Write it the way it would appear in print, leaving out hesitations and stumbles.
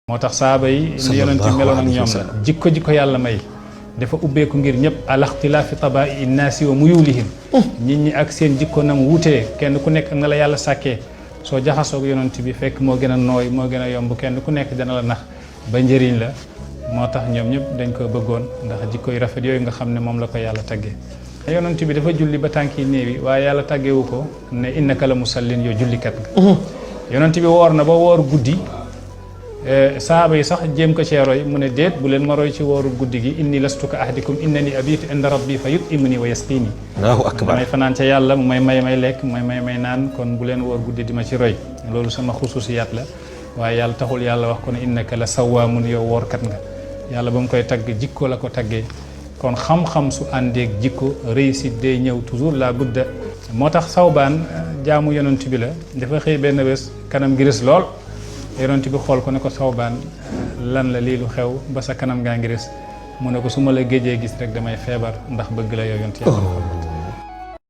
moo tax saaba yi li yonent bi meloon ak ñoom la jikko yàlla may dafa ubbeeku ngir ñëpp alaxtilaafi tabaa'i innaasi wa muyulihim nit ñi ak seen jikko nam wutee kenn ku nekk ak na la yàlla sàkkee soo jaxasoog yonent bi fekk moo gën a nooy moo gën a yomb kenn ku nekk dana la nax ba njëriñ la moo tax ñoom ñëpp dañ ko bëggoon ndax jikko yu rafet yooyu nga xam ne moom la ko yàlla taggee yonent bi dafa julli ba tànki néewi waaye yàlla tàggeewu ko ne innaka la musallin yow jullikat nga yonent bi woor na ba woor guddi saaba yi sax jéem ko cee roy mu ne déet bu leen ma roy ci wooru guddi gi inni lastuka ahdikum innani abitu inda rabbi fa yut'imuni wa yasqini Allahu akbar damay fanaan ca yàlla mu may lekk may naan kon bu leen woor guddi di ma ci roy loolu sama xususiyaat la waaye yàlla taxul yàlla wax ko ne innaka la sawaamun yow woorkat nga yàlla ba mu koy tagg jikko la ko taggee kon xam-xam su àndeeg jikko réussite day ñëw toujours la budda moo tax Sawbaan jaamu yonent bi la dafa xëy benn bés kanam gi rës lool yonent bi xool ko ne ko Sawbaan lan la lii lu xew ba sa kanam gaa ngi rës mu ne ko su ma la géejee gis rek damay feebar ndax bëgg la yow yonent yàlla